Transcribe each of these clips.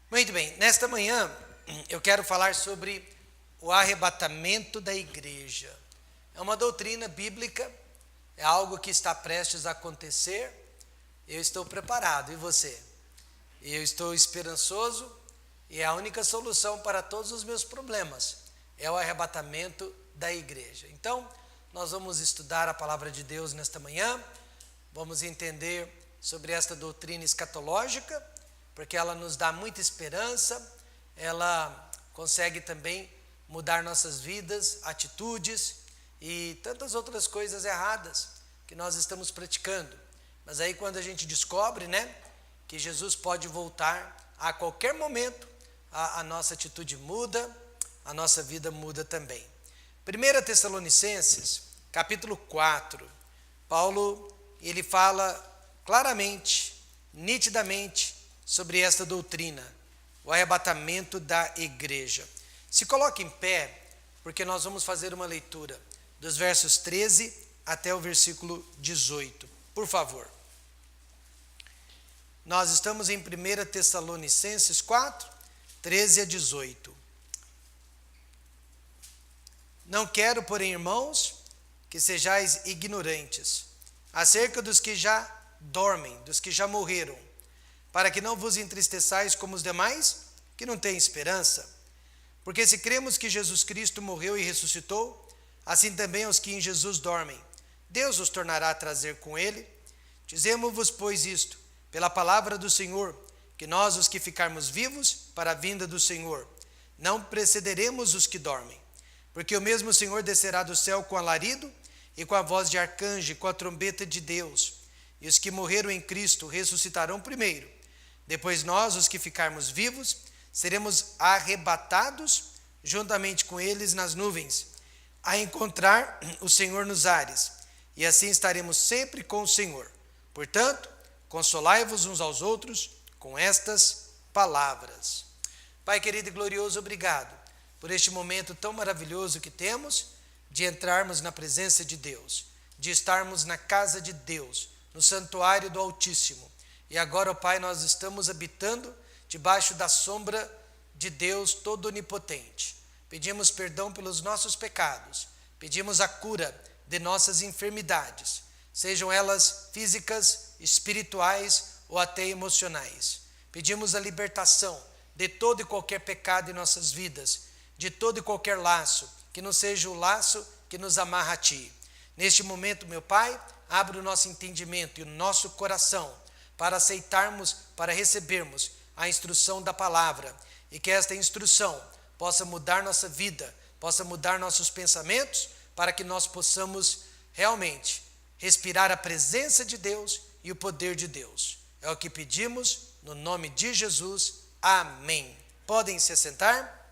Muito bem, nesta manhã eu quero falar sobre o arrebatamento da igreja. É uma doutrina bíblica, é algo que está prestes a acontecer. Eu estou preparado, e você? Eu estou esperançoso e a única solução para todos os meus problemas é o arrebatamento da igreja. Então, nós vamos estudar a palavra de Deus nesta manhã, vamos entender sobre esta doutrina escatológica, porque ela nos dá muita esperança, ela consegue também mudar nossas vidas, atitudes e tantas outras coisas erradas que nós estamos praticando. Mas aí quando a gente descobre, que Jesus pode voltar a qualquer momento, a nossa atitude muda, a nossa vida muda também. 1 Tessalonicenses, capítulo 4, Paulo, ele fala claramente, nitidamente, sobre esta doutrina, o arrebatamento da igreja. Se coloque em pé, porque nós vamos fazer uma leitura dos versos 13 até o versículo 18. Por favor. Nós estamos em 1 Tessalonicenses 4, 13 a 18. Não quero, porém, irmãos, que sejais ignorantes acerca dos que já dormem, dos que já morreram, para que não vos entristeçais como os demais, que não têm esperança. Porque se cremos que Jesus Cristo morreu e ressuscitou, assim também os que em Jesus dormem, Deus os tornará a trazer com ele. Dizemos-vos, pois, isto, pela palavra do Senhor, que nós, os que ficarmos vivos para a vinda do Senhor, não precederemos os que dormem. Porque o mesmo Senhor descerá do céu com alarido, e com a voz de arcanjo, e com a trombeta de Deus, e os que morreram em Cristo ressuscitarão primeiro. Depois nós, os que ficarmos vivos, seremos arrebatados juntamente com eles nas nuvens, a encontrar o Senhor nos ares, e assim estaremos sempre com o Senhor. Portanto, consolai-vos uns aos outros com estas palavras. Pai querido e glorioso, obrigado por este momento tão maravilhoso que temos de entrarmos na presença de Deus, de estarmos na casa de Deus, no santuário do Altíssimo. E agora, ó Pai, nós estamos habitando debaixo da sombra de Deus Todo-Onipotente. Pedimos perdão pelos nossos pecados, pedimos a cura de nossas enfermidades, sejam elas físicas, espirituais ou até emocionais. Pedimos a libertação de todo e qualquer pecado em nossas vidas, de todo e qualquer laço, que não seja o laço que nos amarra a Ti. Neste momento, meu Pai, abre o nosso entendimento e o nosso coração para aceitarmos, para recebermos a instrução da palavra, e que esta instrução possa mudar nossa vida, possa mudar nossos pensamentos, para que nós possamos realmente respirar a presença de Deus e o poder de Deus. É o que pedimos no nome de Jesus. Amém. Podem se assentar?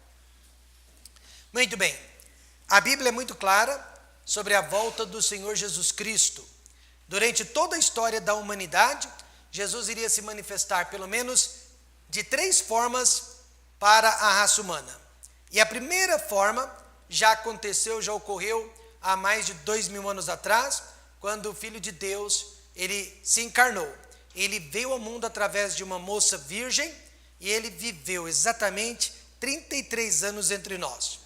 Muito bem. A Bíblia é muito clara sobre a volta do Senhor Jesus Cristo. Durante toda a história da humanidade, Jesus iria se manifestar pelo menos de 3 formas para a raça humana. E a primeira forma já aconteceu, já ocorreu há mais de 2000 anos atrás, quando o Filho de Deus, ele se encarnou. Ele veio ao mundo através de uma moça virgem e ele viveu exatamente 33 anos entre nós.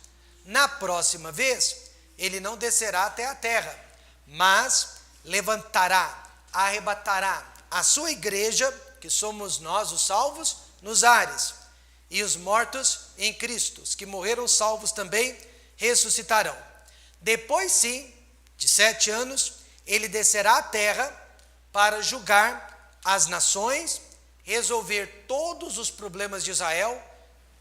Na próxima vez, ele não descerá até a terra, mas levantará, arrebatará a sua igreja, que somos nós, os salvos, nos ares. E os mortos em Cristo, os que morreram salvos também, ressuscitarão. Depois sim, de 7 anos, ele descerá à terra para julgar as nações, resolver todos os problemas de Israel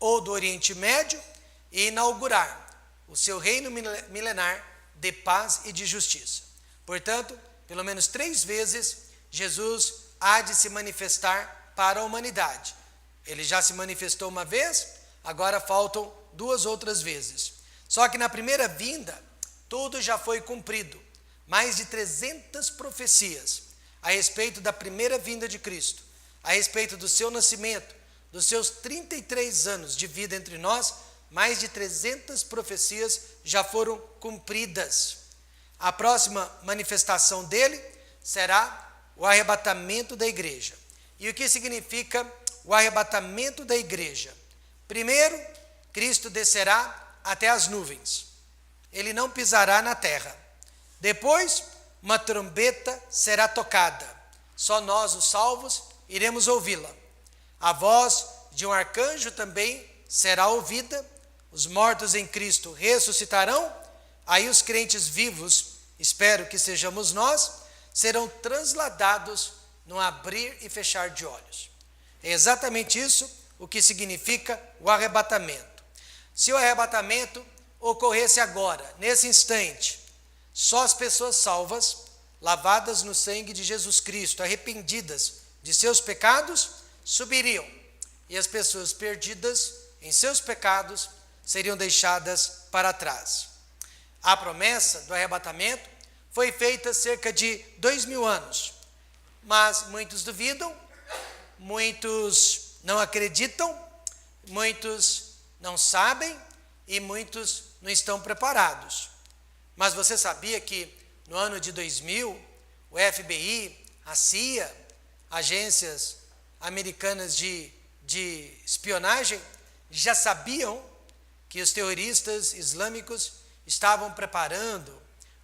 ou do Oriente Médio e inaugurar o seu reino milenar de paz e de justiça. Portanto, pelo menos 3 vezes, Jesus há de se manifestar para a humanidade. Ele já se manifestou uma vez, agora faltam 2 outras vezes. Só que na primeira vinda, tudo já foi cumprido. Mais de 300 profecias a respeito da primeira vinda de Cristo, a respeito do seu nascimento, dos seus 33 anos de vida entre nós, mais de 300 profecias já foram cumpridas. A próxima manifestação dele será o arrebatamento da igreja. E o que significa o arrebatamento da igreja. Primeiro, Cristo descerá até as nuvens. Ele não pisará na terra. Depois, uma trombeta será tocada. Só nós, os salvos, iremos ouvi-la. A voz de um arcanjo também será ouvida. Os mortos em Cristo ressuscitarão. Aí os crentes vivos, espero que sejamos nós, serão transladados num abrir e fechar de olhos. É exatamente isso o que significa o arrebatamento. Se o arrebatamento ocorresse agora, nesse instante, só as pessoas salvas, lavadas no sangue de Jesus Cristo, arrependidas de seus pecados, subiriam. E as pessoas perdidas em seus pecados seriam deixadas para trás. A promessa do arrebatamento foi feita há cerca de 2000 anos, mas muitos duvidam, muitos não acreditam, muitos não sabem e muitos não estão preparados. Mas você sabia que no ano de 2000, o FBI, a CIA, agências americanas de espionagem, já sabiam que os terroristas islâmicos estavam preparando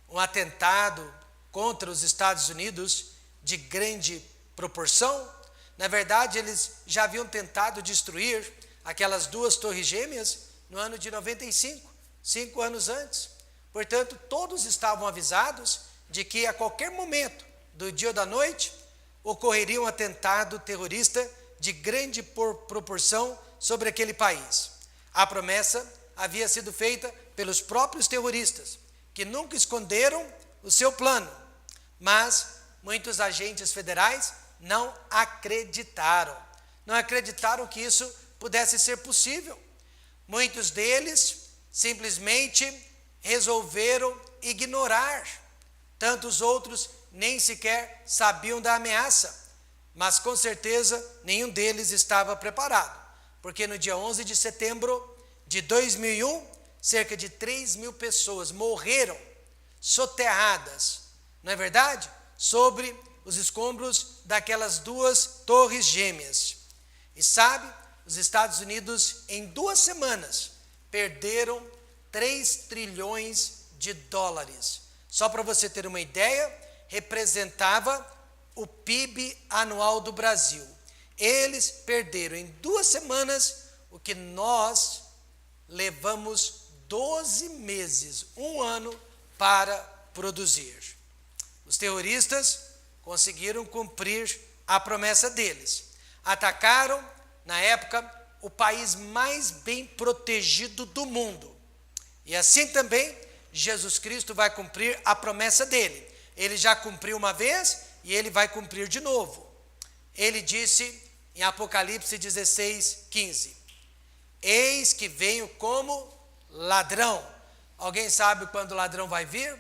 um atentado contra os Estados Unidos de grande proporção? Na verdade, eles já haviam tentado destruir aquelas 2 torres gêmeas no ano de 95, 5 anos antes. Portanto, todos estavam avisados de que a qualquer momento do dia ou da noite ocorreria um atentado terrorista de grande proporção sobre aquele país. A promessa havia sido feita pelos próprios terroristas, que nunca esconderam o seu plano, mas muitos agentes federais não acreditaram que isso pudesse ser possível. Muitos deles simplesmente resolveram ignorar, tantos outros nem sequer sabiam da ameaça, mas com certeza nenhum deles estava preparado, porque no dia 11 de setembro de 2001, cerca de 3.000 pessoas morreram soterradas, não é verdade? Sobre os escombros daquelas 2 torres gêmeas. E sabe, os Estados Unidos em 2 semanas perderam 3 trilhões de dólares. Só para você ter uma ideia, representava o PIB anual do Brasil. Eles perderam em 2 semanas o que nós levamos 12 meses, 1 ano, para produzir. Os terroristas conseguiram cumprir a promessa deles. Atacaram, na época, o país mais bem protegido do mundo. E assim também, Jesus Cristo vai cumprir a promessa dele. Ele já cumpriu uma vez e ele vai cumprir de novo. Ele disse em Apocalipse 16:15: eis que venho como ladrão. Alguém sabe quando o ladrão vai vir?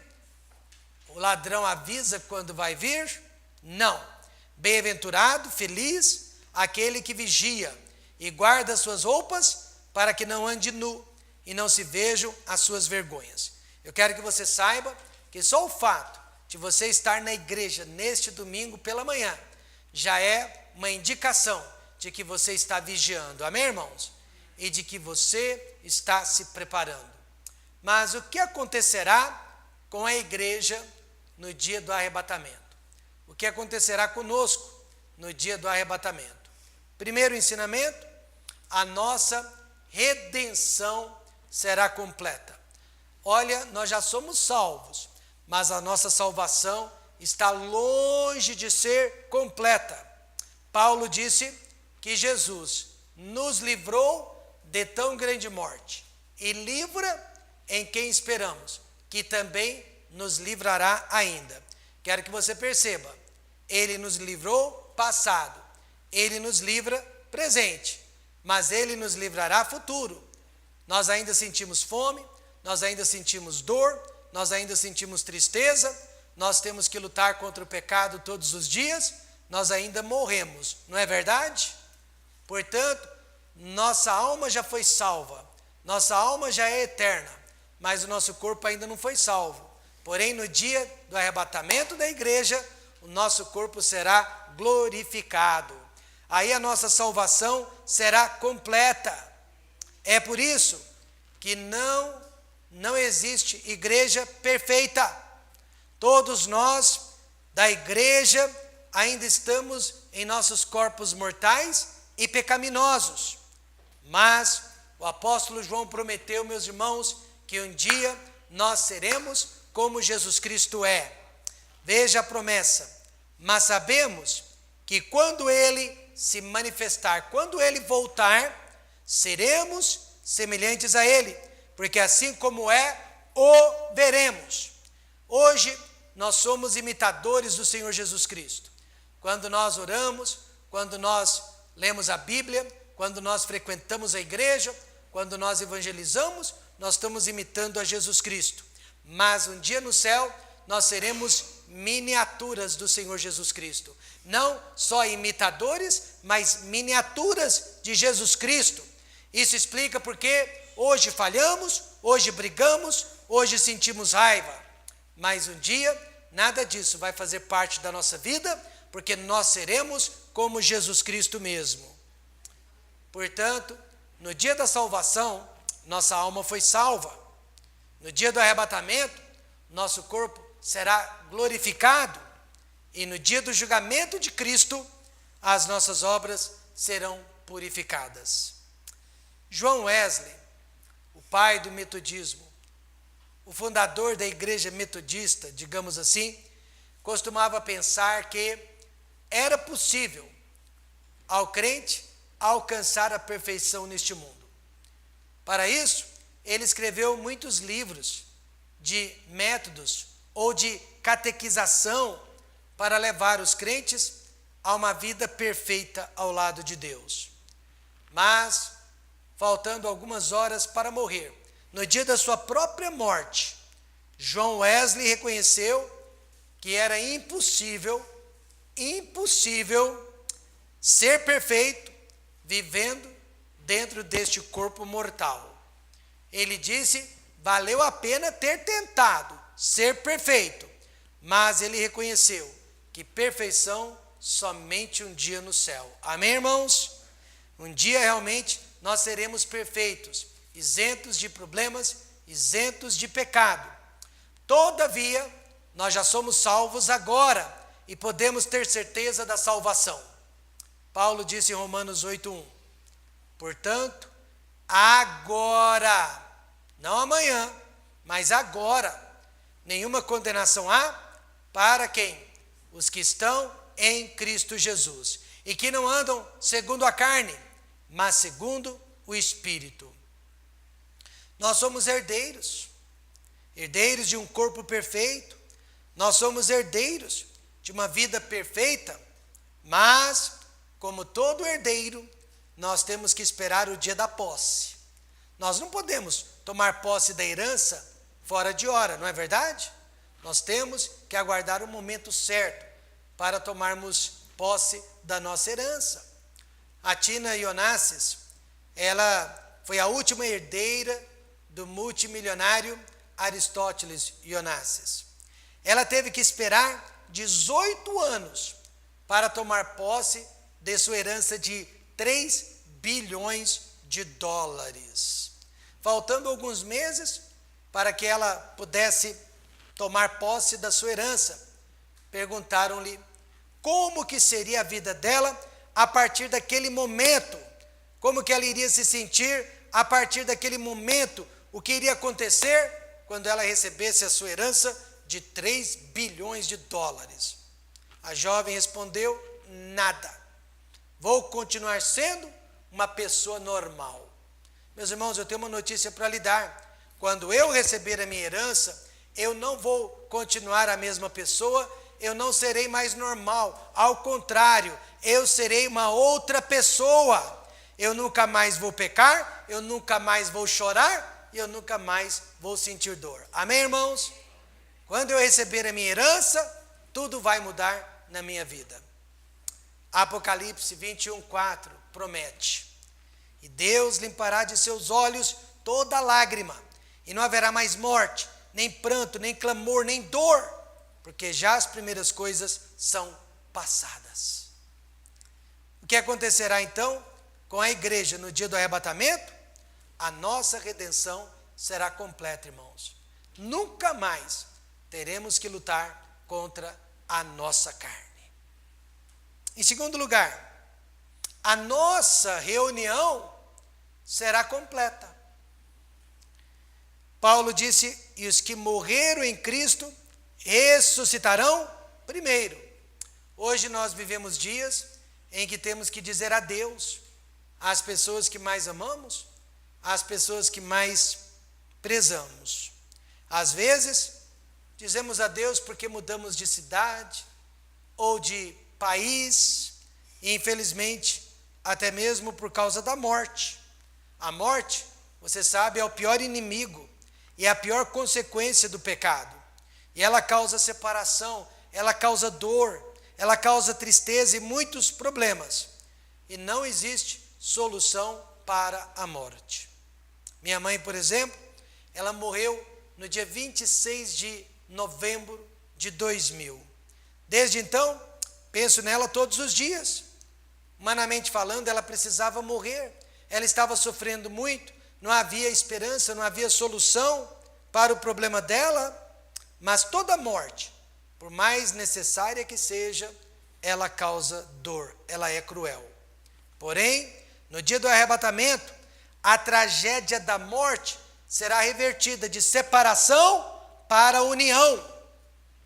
O ladrão avisa quando vai vir? Não. Bem-aventurado, feliz, aquele que vigia e guarda suas roupas para que não ande nu e não se vejam as suas vergonhas. Eu quero que você saiba que só o fato de você estar na igreja neste domingo pela manhã já é uma indicação de que você está vigiando, amém, irmãos? E de que você está se preparando. Mas o que acontecerá com a igreja no dia do arrebatamento? O que acontecerá conosco no dia do arrebatamento? Primeiro ensinamento: a nossa redenção será completa. Olha, nós já somos salvos, mas a nossa salvação está longe de ser completa. Paulo disse que Jesus nos livrou de tão grande morte e livra em quem esperamos, que também nos livrará ainda. Quero que você perceba, ele nos livrou passado, ele nos livra presente, mas ele nos livrará futuro. Nós ainda sentimos fome, nós ainda sentimos dor, nós ainda sentimos tristeza, nós temos que lutar contra o pecado todos os dias, nós ainda morremos, não é verdade? Portanto, nossa alma já foi salva, nossa alma já é eterna, mas o nosso corpo ainda não foi salvo. Porém, no dia do arrebatamento da igreja, o nosso corpo será glorificado. aí a nossa salvação será completa. É por isso que não existe igreja perfeita. Todos nós da igreja ainda estamos em nossos corpos mortais e pecaminosos. Mas o apóstolo João prometeu, meus irmãos, que um dia nós seremos como Jesus Cristo é. Veja a promessa. Mas sabemos que quando ele se manifestar, quando ele voltar, seremos semelhantes a ele, porque assim como é, o veremos. Hoje nós somos imitadores do Senhor Jesus Cristo. Quando nós oramos, quando nós lemos a Bíblia, quando nós frequentamos a igreja, quando nós evangelizamos, nós estamos imitando a Jesus Cristo. Mas um dia no céu, nós seremos miniaturas do Senhor Jesus Cristo. Não só imitadores, mas miniaturas de Jesus Cristo. Isso explica porque hoje falhamos, hoje brigamos, hoje sentimos raiva. Mas um dia, nada disso vai fazer parte da nossa vida, porque nós seremos como Jesus Cristo mesmo. Portanto, no dia da salvação, nossa alma foi salva. No dia do arrebatamento, nosso corpo será glorificado. E no dia do julgamento de Cristo, as nossas obras serão purificadas. João Wesley, o pai do metodismo, o fundador da igreja metodista, digamos assim, costumava pensar que era possível ao crente alcançar a perfeição neste mundo. Para isso, ele escreveu muitos livros de métodos ou de catequização para levar os crentes a uma vida perfeita ao lado de Deus. Mas, faltando algumas horas para morrer, no dia da sua própria morte, João Wesley reconheceu que era impossível ser perfeito vivendo dentro deste corpo mortal. Ele disse, valeu a pena ter tentado ser perfeito, mas ele reconheceu que perfeição somente um dia no céu. Amém, irmãos? Um dia realmente nós seremos perfeitos, isentos de problemas, isentos de pecado. Todavia, nós já somos salvos agora e podemos ter certeza da salvação. Paulo disse em Romanos 8:1, portanto, agora, não amanhã, mas agora, nenhuma condenação há para quem? Os que estão em Cristo Jesus, e que não andam segundo a carne, mas segundo o Espírito. Nós somos herdeiros de um corpo perfeito, nós somos herdeiros de uma vida perfeita, mas, como todo herdeiro, nós temos que esperar o dia da posse. Nós não podemos tomar posse da herança fora de hora, não é verdade? Nós temos que aguardar o momento certo para tomarmos posse da nossa herança. A Tina Onassis, ela foi a última herdeira do multimilionário Aristóteles Onassis. Ela teve que esperar 18 anos para tomar posse de sua herança de 3 bilhões de dólares. Faltando alguns meses para que ela pudesse tomar posse da sua herança, perguntaram-lhe como que seria a vida dela a partir daquele momento, como que ela iria se sentir a partir daquele momento, o que iria acontecer quando ela recebesse a sua herança de 3 bilhões de dólares. A jovem respondeu, nada, vou continuar sendo uma pessoa normal. Meus irmãos, eu tenho uma notícia para lhe dar. Quando eu receber a minha herança, eu não vou continuar a mesma pessoa, eu não serei mais normal. Ao contrário, eu serei uma outra pessoa. Eu nunca mais vou pecar, eu nunca mais vou chorar, e eu nunca mais vou sentir dor. Amém, irmãos? Quando eu receber a minha herança, tudo vai mudar na minha vida. Apocalipse 21:4 promete: e Deus limpará de seus olhos toda lágrima, e não haverá mais morte, nem pranto, nem clamor, nem dor, porque já as primeiras coisas são passadas. O que acontecerá então com a igreja no dia do arrebatamento? A nossa redenção será completa, irmãos. Nunca mais teremos que lutar contra a nossa carne. Em segundo lugar, a nossa reunião será completa. Paulo disse: e os que morreram em Cristo ressuscitarão primeiro. Hoje nós vivemos dias em que temos que dizer adeus às pessoas que mais amamos, às pessoas que mais prezamos. Às vezes, dizemos adeus porque mudamos de cidade ou de país, e infelizmente, até mesmo por causa da morte. A morte, você sabe, é o pior inimigo e é a pior consequência do pecado. E ela causa separação, ela causa dor, ela causa tristeza e muitos problemas. E não existe solução para a morte. Minha mãe, por exemplo, ela morreu no dia 26 de novembro de 2000. Desde então, penso nela todos os dias. Humanamente falando, ela precisava morrer. Ela estava sofrendo muito, não havia esperança, não havia solução para o problema dela. Mas toda morte, por mais necessária que seja, ela causa dor, ela é cruel. Porém, no dia do arrebatamento, a tragédia da morte será revertida de separação para união.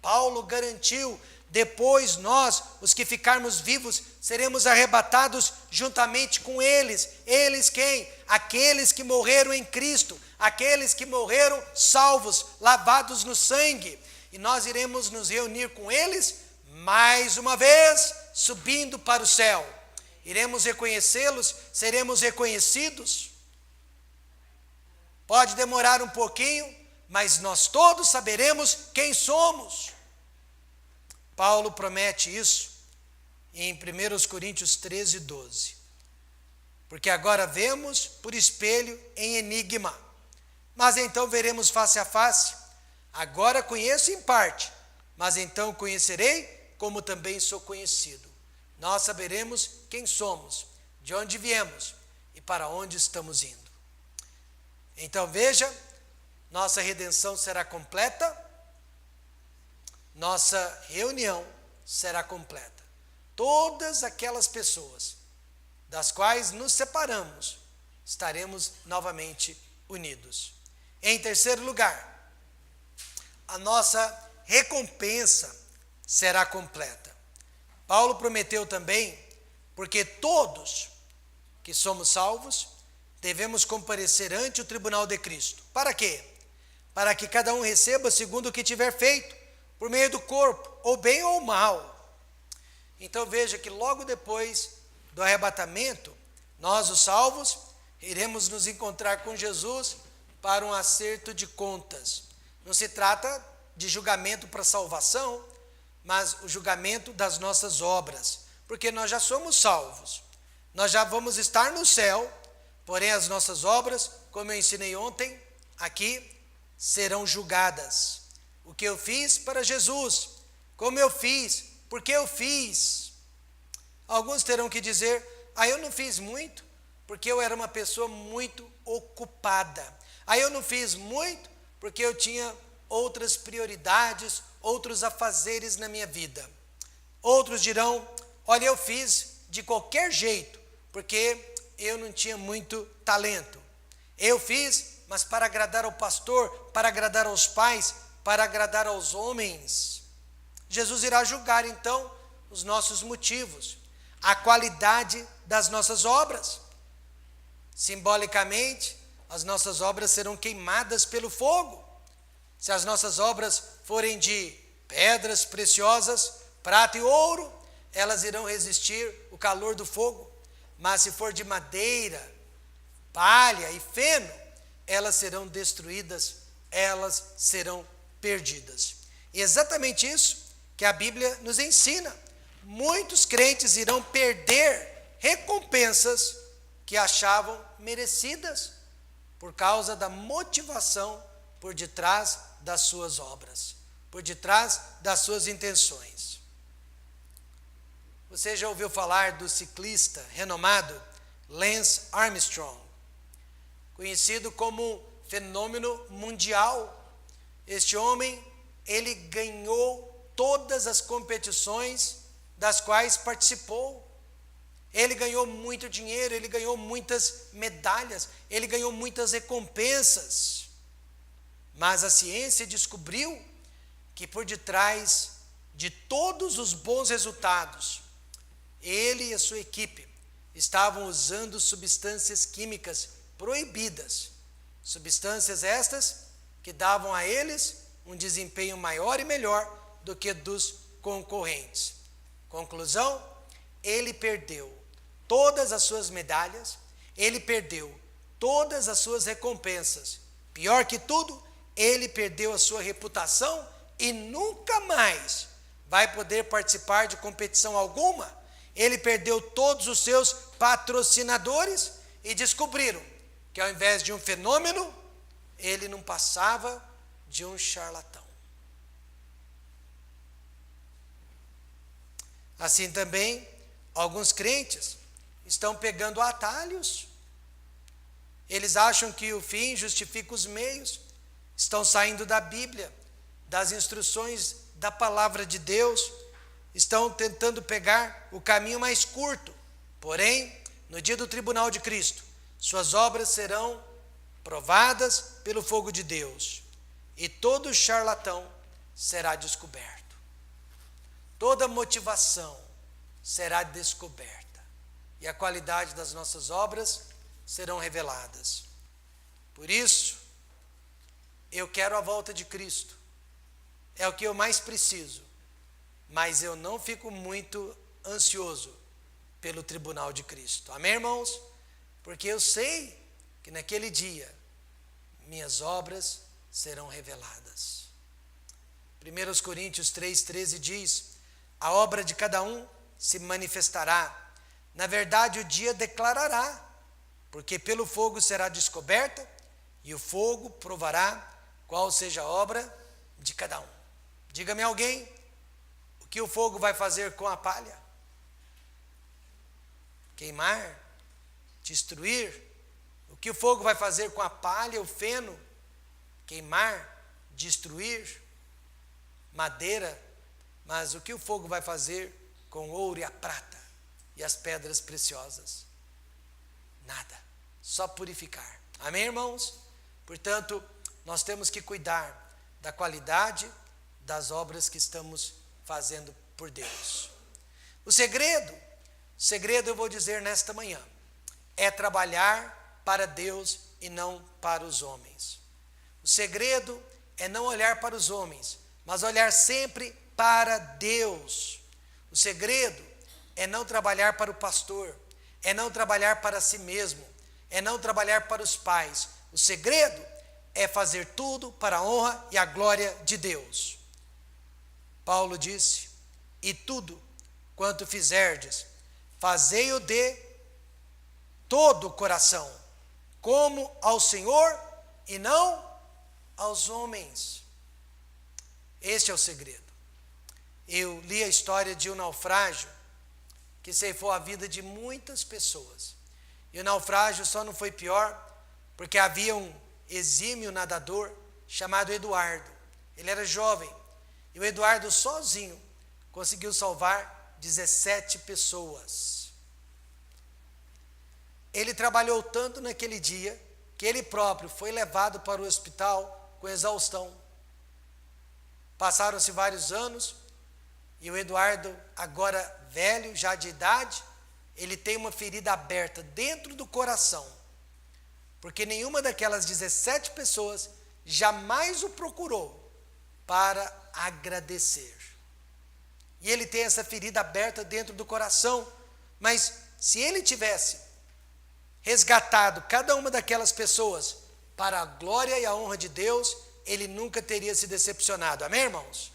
Paulo garantiu: depois nós, os que ficarmos vivos, seremos arrebatados juntamente com eles. Eles quem? Aqueles que morreram em Cristo, aqueles que morreram salvos, lavados no sangue. E nós iremos nos reunir com eles mais uma vez, subindo para o céu. Iremos reconhecê-los, seremos reconhecidos. Pode demorar um pouquinho, mas nós todos saberemos quem somos. Paulo promete isso em 1 Coríntios 13, 12. Porque agora vemos por espelho em enigma, mas então veremos face a face. Agora conheço em parte, mas então conhecerei como também sou conhecido. Nós saberemos quem somos, de onde viemos e para onde estamos indo. Então veja, nossa redenção será completa, nossa reunião será completa. Todas aquelas pessoas das quais nos separamos, estaremos novamente unidos. Em terceiro lugar, a nossa recompensa será completa. Paulo prometeu também, porque todos que somos salvos, devemos comparecer ante o tribunal de Cristo. Para quê? Para que cada um receba segundo o que tiver feito, por meio do corpo, ou bem ou mal. Então veja que logo depois do arrebatamento, nós, os salvos, iremos nos encontrar com Jesus para um acerto de contas. Não se trata de julgamento para salvação, mas o julgamento das nossas obras, porque nós já somos salvos. Nós já vamos estar no céu, porém as nossas obras, como eu ensinei ontem, aqui serão julgadas. O que eu fiz para Jesus, como eu fiz, porque eu fiz. Alguns terão que dizer: eu não fiz muito, porque eu era uma pessoa muito ocupada. Eu não fiz muito, porque eu tinha outras prioridades, outros afazeres na minha vida. Outros dirão: olha, eu fiz de qualquer jeito, porque eu não tinha muito talento. Eu fiz, mas para agradar ao pastor, para agradar aos pais, para agradar aos homens. Jesus irá julgar então os nossos motivos, a qualidade das nossas obras. Simbolicamente, as nossas obras serão queimadas pelo fogo. Se as nossas obras forem de pedras preciosas, prata e ouro, elas irão resistir o calor do fogo. Mas se for de madeira, palha e feno, elas serão destruídas, elas serão perdidas. E é exatamente isso que a Bíblia nos ensina. Muitos crentes irão perder recompensas que achavam merecidas por causa da motivação por detrás das suas obras, por detrás das suas intenções. Você já ouviu falar do ciclista renomado Lance Armstrong, conhecido como fenômeno mundial? Este homem, ele ganhou todas as competições das quais participou. Ele ganhou muito dinheiro, ele ganhou muitas medalhas, ele ganhou muitas recompensas. Mas a ciência descobriu que por detrás de todos os bons resultados, ele e a sua equipe estavam usando substâncias químicas proibidas. Substâncias estas que davam a eles um desempenho maior e melhor do que dos concorrentes. Conclusão, ele perdeu todas as suas medalhas, ele perdeu todas as suas recompensas. Pior que tudo, ele perdeu a sua reputação e nunca mais vai poder participar de competição alguma. Ele perdeu todos os seus patrocinadores e descobriram que ao invés de um fenômeno, ele não passava de um charlatão. Assim também, alguns crentes estão pegando atalhos. Eles acham que o fim justifica os meios, estão saindo da Bíblia, das instruções da palavra de Deus, estão tentando pegar o caminho mais curto. Porém, no dia do tribunal de Cristo, suas obras serão provadas pelo fogo de Deus, e todo charlatão será descoberto. Toda motivação será descoberta, e a qualidade das nossas obras serão reveladas. Por isso, eu quero a volta de Cristo. É o que eu mais preciso, mas eu não fico muito ansioso pelo tribunal de Cristo. Amém, irmãos? Porque eu sei que naquele dia minhas obras serão reveladas. 1 Coríntios 3,13 diz: a obra de cada um se manifestará. Na verdade, o dia declarará, porque pelo fogo será descoberta, e o fogo provará qual seja a obra de cada um. Diga-me alguém, o que o fogo vai fazer com a palha? Queimar? Destruir? O que o fogo vai fazer com a palha, o feno? Queimar? Destruir? Madeira? Mas o que o fogo vai fazer com o ouro e a prata e as pedras preciosas? Nada, só purificar. Amém, irmãos? Portanto, nós temos que cuidar da qualidade das obras que estamos fazendo por Deus. O segredo eu vou dizer nesta manhã, é trabalhar para Deus e não para os homens. O segredo é não olhar para os homens, mas olhar sempre para Deus. O segredo é não trabalhar para o pastor, é não trabalhar para si mesmo, é não trabalhar para os pais. O segredo é fazer tudo para a honra e a glória de Deus. Paulo disse: e tudo quanto fizerdes, fazei-o de todo o coração, como ao Senhor e não aos homens. Este é o segredo. Eu li a história de um naufrágio que ceifou a vida de muitas pessoas. E o naufrágio só não foi pior porque havia um exímio nadador chamado Eduardo. Ele era jovem. E o Eduardo sozinho conseguiu salvar 17 pessoas. Ele trabalhou tanto naquele dia que ele próprio foi levado para o hospital com exaustão. Passaram-se vários anos e o Eduardo, agora velho, já de idade, ele tem uma ferida aberta dentro do coração, porque nenhuma daquelas 17 pessoas jamais o procurou para agradecer. E ele tem essa ferida aberta dentro do coração, mas se ele tivesse resgatado cada uma daquelas pessoas para a glória e a honra de Deus, ele nunca teria se decepcionado. Amém, irmãos?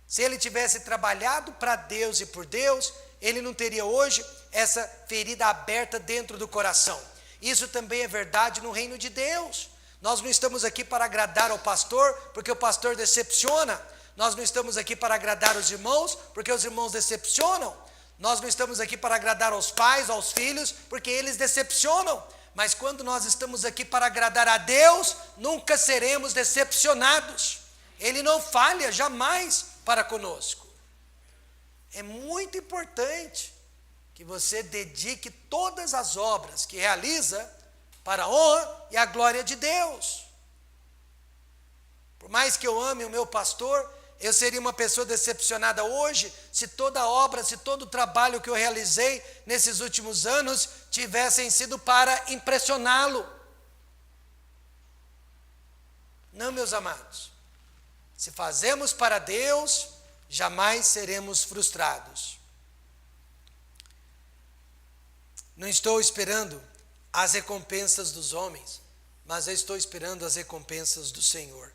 Se ele tivesse trabalhado para Deus e por Deus, ele não teria hoje essa ferida aberta dentro do coração. Isso também é verdade no reino de Deus. Nós não estamos aqui para agradar ao pastor, porque o pastor decepciona. Nós não estamos aqui para agradar os irmãos, porque os irmãos decepcionam. Nós não estamos aqui para agradar aos pais, aos filhos, porque eles decepcionam. Mas quando nós estamos aqui para agradar a Deus, nunca seremos decepcionados. Ele não falha jamais para conosco. É muito importante que você dedique todas as obras que realiza para a honra e a glória de Deus. Por mais que eu ame o meu pastor, eu seria uma pessoa decepcionada hoje se toda a obra, se todo o trabalho que eu realizei nesses últimos anos tivessem sido para impressioná-lo. Não, meus amados. Se fazemos para Deus, jamais seremos frustrados. Não estou esperando as recompensas dos homens, mas eu estou esperando as recompensas do Senhor.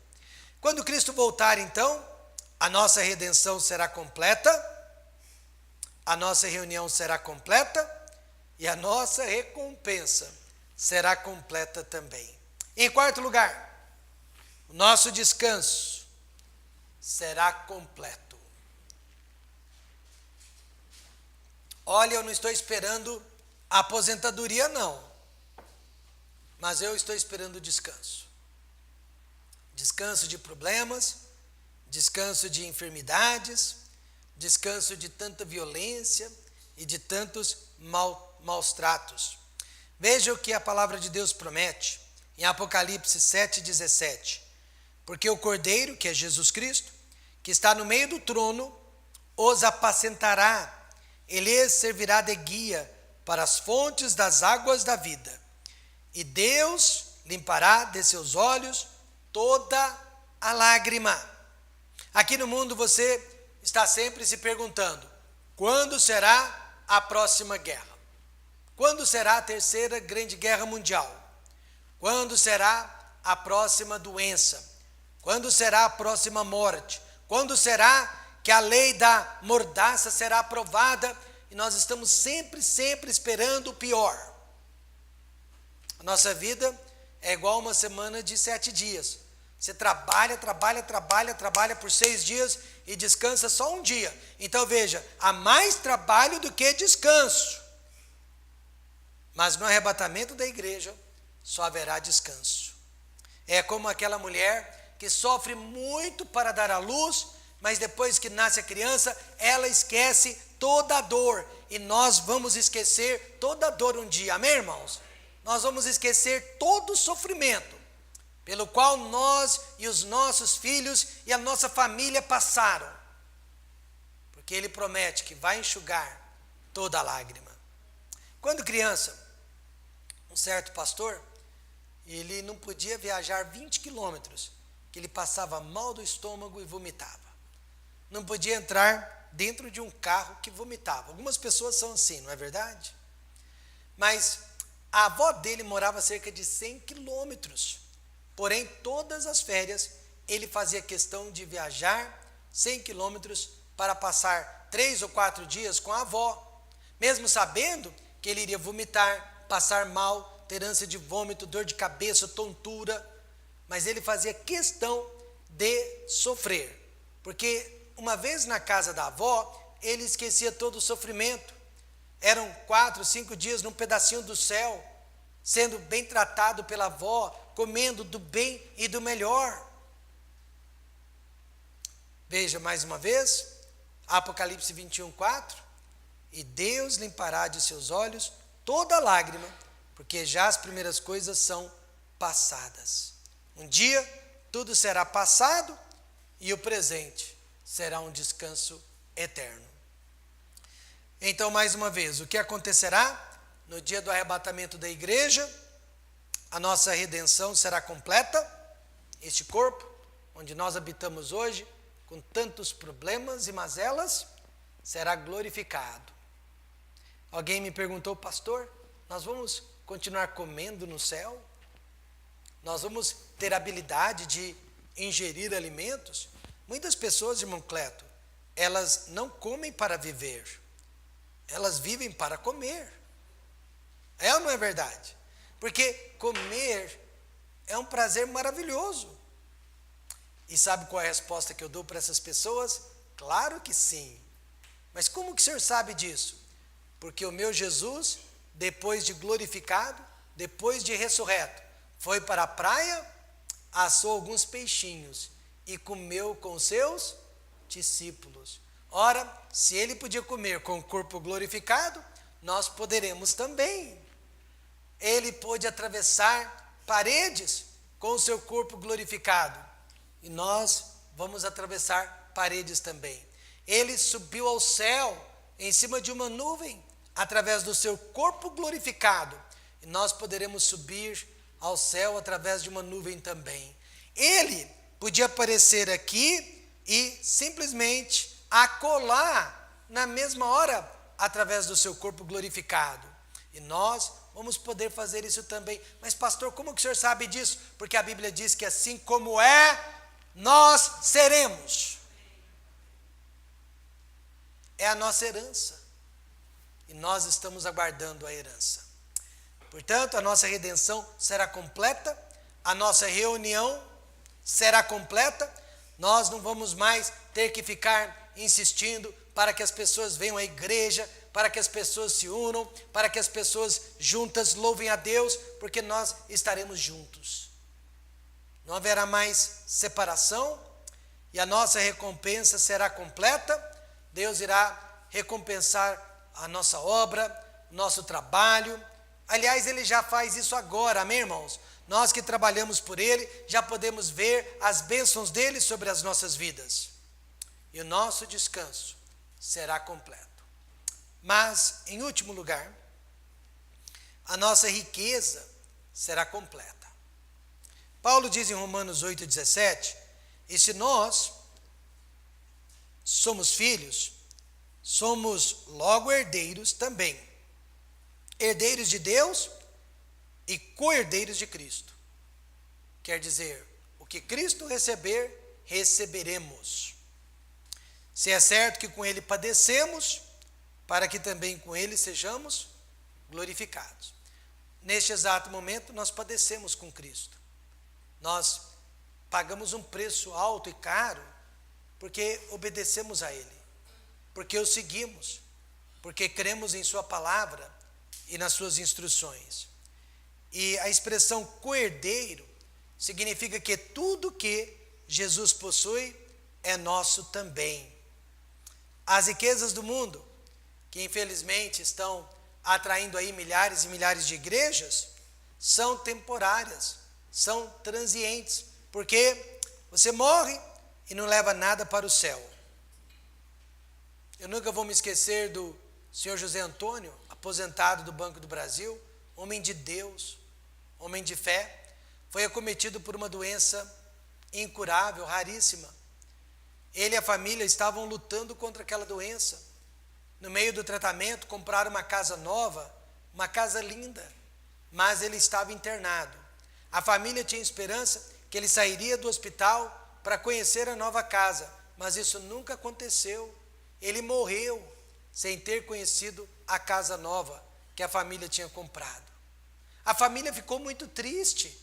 Quando Cristo voltar, então, a nossa redenção será completa, a nossa reunião será completa e a nossa recompensa será completa também. Em quarto lugar, o nosso descanso será completo. Olha, eu não estou esperando a aposentadoria, não, mas eu estou esperando o descanso. Descanso de problemas, descanso de enfermidades, descanso de tanta violência e de tantos maus tratos. Veja o que a palavra de Deus promete em Apocalipse 7,17. Porque o Cordeiro, que é Jesus Cristo, que está no meio do trono, os apacentará, ele lhes servirá de guia para as fontes das águas da vida. E Deus limpará de seus olhos toda a lágrima. Aqui no mundo você está sempre se perguntando, quando será a próxima guerra? Quando será a terceira grande guerra mundial? Quando será a próxima doença? Quando será a próxima morte? Quando será que a lei da mordaça será aprovada? E nós estamos sempre esperando o pior. A nossa vida é igual uma semana de 7 dias. Você trabalha por 6 dias e descansa só um dia. Então veja, há mais trabalho do que descanso. Mas no arrebatamento da igreja, só haverá descanso. É como aquela mulher que sofre muito para dar à luz, mas depois que nasce a criança, ela esquece toda a dor. E nós vamos esquecer toda a dor um dia. Amém, irmãos? Nós vamos esquecer todo o sofrimento pelo qual nós e os nossos filhos e a nossa família passaram. Porque Ele promete que vai enxugar toda a lágrima. Quando criança, um certo pastor, ele não podia viajar 20 quilômetros, que ele passava mal do estômago e vomitava. Não podia entrar dentro de um carro que vomitava. Algumas pessoas são assim, não é verdade? Mas a avó dele morava a cerca de 100 quilômetros. Porém, todas as férias, ele fazia questão de viajar 100 quilômetros para passar 3 ou 4 dias com a avó, mesmo sabendo que ele iria vomitar, passar mal, ter ânsia de vômito, dor de cabeça, tontura, mas ele fazia questão de sofrer, porque uma vez na casa da avó, ele esquecia todo o sofrimento. Eram 4, 5 dias num pedacinho do céu, sendo bem tratado pela avó, comendo do bem e do melhor. Veja mais uma vez, Apocalipse 21:4, e Deus limpará de seus olhos toda lágrima, porque já as primeiras coisas são passadas. Um dia tudo será passado e o presente será um descanso eterno. Então, mais uma vez, o que acontecerá no dia do arrebatamento da igreja? A nossa redenção será completa. Este corpo, onde nós habitamos hoje, com tantos problemas e mazelas, será glorificado. Alguém me perguntou, pastor, nós vamos continuar comendo no céu? Nós vamos ter habilidade de ingerir alimentos? Muitas pessoas, irmão Cleto, elas não comem para viver, elas vivem para comer. É ou não é verdade? Porque comer é um prazer maravilhoso. E sabe qual é a resposta que eu dou para essas pessoas? Claro que sim. Mas como que o senhor sabe disso? Porque o meu Jesus, depois de glorificado, depois de ressurreto, foi para a praia, assou alguns peixinhos e comeu com seus discípulos. Ora, se ele podia comer com o corpo glorificado, nós poderemos também. Ele pôde atravessar paredes com o seu corpo glorificado. E nós vamos atravessar paredes também. Ele subiu ao céu em cima de uma nuvem, através do seu corpo glorificado. E nós poderemos subir ao céu através de uma nuvem também. Ele podia aparecer aqui e simplesmente acolá na mesma hora através do seu corpo glorificado. E nós vamos poder fazer isso também. Mas pastor, como que o senhor sabe disso? Porque a Bíblia diz que assim como é, nós seremos. É a nossa herança. E nós estamos aguardando a herança. Portanto, a nossa redenção será completa, a nossa reunião será completa, nós não vamos mais ter que ficar insistindo para que as pessoas venham à igreja, para que as pessoas se unam, para que as pessoas juntas louvem a Deus, porque nós estaremos juntos. Não haverá mais separação e a nossa recompensa será completa. Deus irá recompensar a nossa obra, nosso trabalho. Aliás, Ele já faz isso agora, amém, irmãos? Nós que trabalhamos por Ele, já podemos ver as bênçãos dEle sobre as nossas vidas. E o nosso descanso será completo. Mas, em último lugar, a nossa riqueza será completa. Paulo diz em Romanos 8,17, e se nós somos filhos, somos logo herdeiros também. Herdeiros de Deus e co-herdeiros de Cristo. Quer dizer, o que Cristo receber, receberemos. Se é certo que com Ele padecemos, para que também com Ele sejamos glorificados. Neste exato momento, nós padecemos com Cristo. Nós pagamos um preço alto e caro, porque obedecemos a Ele, porque o seguimos, porque cremos em Sua palavra e nas Suas instruções. E a expressão co-herdeiro significa que tudo que Jesus possui é nosso também. As riquezas do mundo, que infelizmente estão atraindo aí milhares e milhares de igrejas, são temporárias, são transientes, porque você morre e não leva nada para o céu. Eu nunca vou me esquecer do senhor José Antônio, aposentado do Banco do Brasil, homem de Deus, homem de fé, foi acometido por uma doença incurável, raríssima. Ele e a família estavam lutando contra aquela doença. No meio do tratamento, compraram uma casa nova, uma casa linda, mas ele estava internado. A família tinha esperança que ele sairia do hospital para conhecer a nova casa, mas isso nunca aconteceu. Ele morreu sem ter conhecido a casa nova que a família tinha comprado. A família ficou muito triste.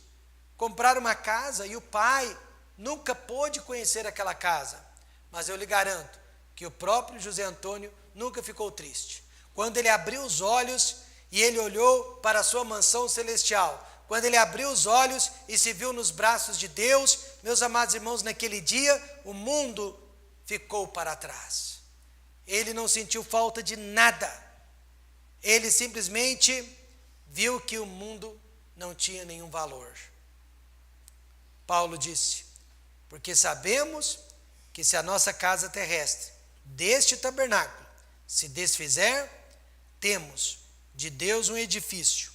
Compraram uma casa e o pai nunca pôde conhecer aquela casa. Mas eu lhe garanto que o próprio José Antônio nunca ficou triste. Quando ele abriu os olhos e ele olhou para a sua mansão celestial, quando ele abriu os olhos e se viu nos braços de Deus, meus amados irmãos, naquele dia o mundo ficou para trás. Ele não sentiu falta de nada. Ele simplesmente viu que o mundo não tinha nenhum valor. Paulo disse, porque sabemos que se a nossa casa terrestre, deste tabernáculo, se desfizer, temos de Deus um edifício,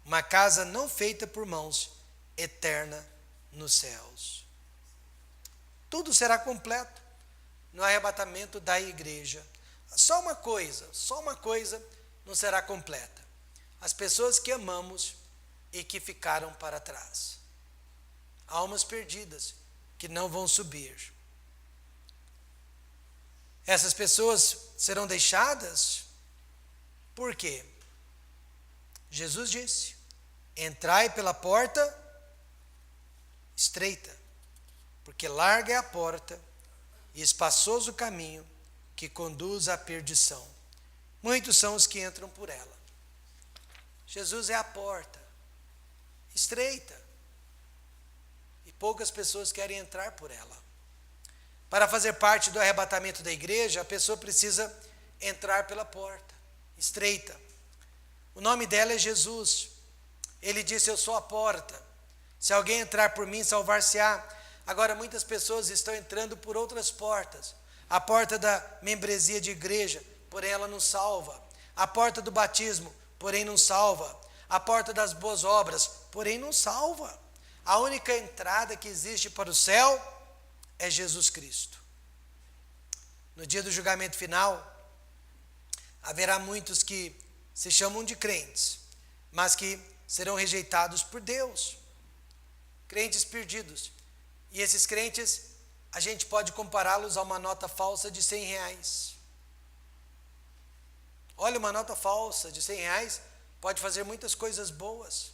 uma casa não feita por mãos, eterna nos céus. Tudo será completo no arrebatamento da igreja. Só uma coisa não será completa. As pessoas que amamos e que ficaram para trás. Almas perdidas que não vão subir. Essas pessoas serão deixadas? Por quê? Jesus disse, entrai pela porta estreita, porque larga é a porta e espaçoso o caminho que conduz à perdição. Muitos são os que entram por ela. Jesus é a porta, estreita, e poucas pessoas querem entrar por ela. Para fazer parte do arrebatamento da igreja, a pessoa precisa entrar pela porta, estreita. O nome dela é Jesus. Ele disse: eu sou a porta. Se alguém entrar por mim, salvar-se-á. Agora, muitas pessoas estão entrando por outras portas. A porta da membresia de igreja, porém ela não salva. A porta do batismo, porém não salva. A porta das boas obras, porém não salva. A única entrada que existe para o céu é Jesus Cristo. No dia do julgamento final, haverá muitos que se chamam de crentes, mas que serão rejeitados por Deus. Crentes perdidos. E esses crentes, a gente pode compará-los a uma nota falsa de R$100. Olha, uma nota falsa de R$100 pode fazer muitas coisas boas.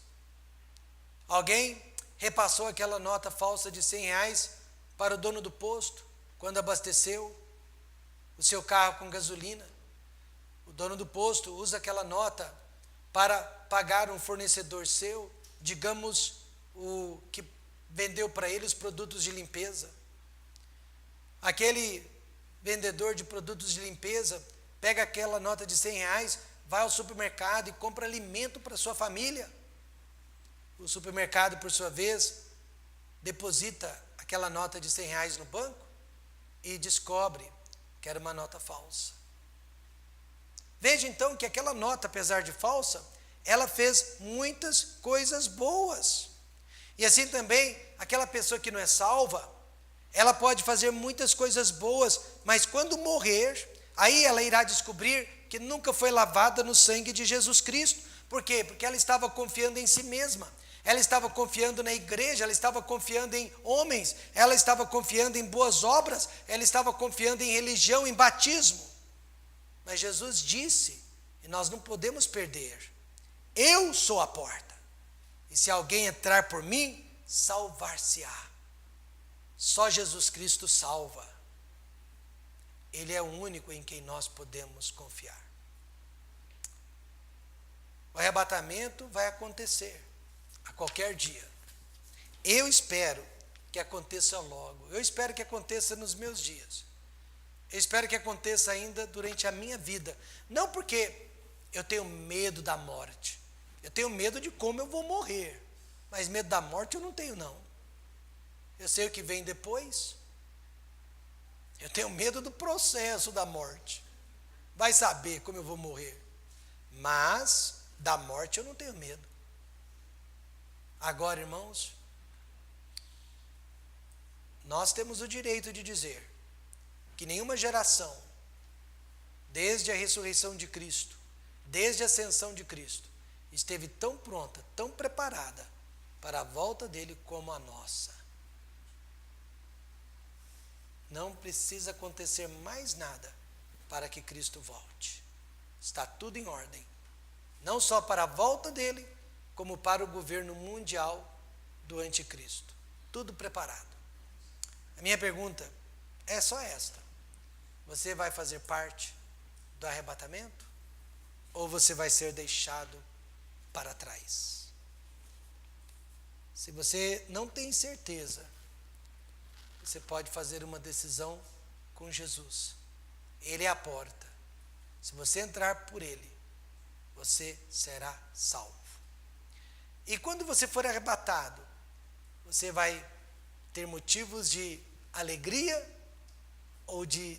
Alguém repassou aquela nota falsa de R$100 para o dono do posto, quando abasteceu o seu carro com gasolina. O dono do posto usa aquela nota para pagar um fornecedor seu, digamos, o que vendeu para ele os produtos de limpeza. Aquele vendedor de produtos de limpeza pega aquela nota de R$100, vai ao supermercado e compra alimento para sua família. O supermercado, por sua vez, deposita aquela nota de R$100 no banco e descobre que era uma nota falsa. Veja então que aquela nota, apesar de falsa, ela fez muitas coisas boas. E assim também, aquela pessoa que não é salva, ela pode fazer muitas coisas boas, mas quando morrer, aí ela irá descobrir que nunca foi lavada no sangue de Jesus Cristo. Por quê? Porque ela estava confiando em si mesma. Ela estava confiando na igreja, ela estava confiando em homens, ela estava confiando em boas obras, ela estava confiando em religião, em batismo. Mas Jesus disse, e nós não podemos perder: eu sou a porta, e se alguém entrar por mim, salvar-se-á. Só Jesus Cristo salva. Ele é o único em quem nós podemos confiar. O arrebatamento vai acontecer a qualquer dia. Eu espero que aconteça logo. Eu espero que aconteça nos meus dias. Eu espero que aconteça ainda durante a minha vida. Não porque eu tenho medo da morte. Eu tenho medo de como eu vou morrer. Mas medo da morte eu não tenho, não. Eu sei o que vem depois. Eu tenho medo do processo da morte. Vai saber como eu vou morrer. Mas da morte eu não tenho medo. Agora, irmãos, nós temos o direito de dizer que nenhuma geração, desde a ressurreição de Cristo, desde a ascensão de Cristo, esteve tão pronta, tão preparada para a volta dele como a nossa. Não precisa acontecer mais nada para que Cristo volte. Está tudo em ordem. Não só para a volta dele, como para o governo mundial do anticristo. Tudo preparado. A minha pergunta é só esta: você vai fazer parte do arrebatamento? Ou você vai ser deixado para trás? Se você não tem certeza, você pode fazer uma decisão com Jesus. Ele é a porta. Se você entrar por ele, você será salvo. E quando você for arrebatado, você vai ter motivos de alegria ou de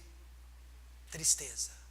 tristeza?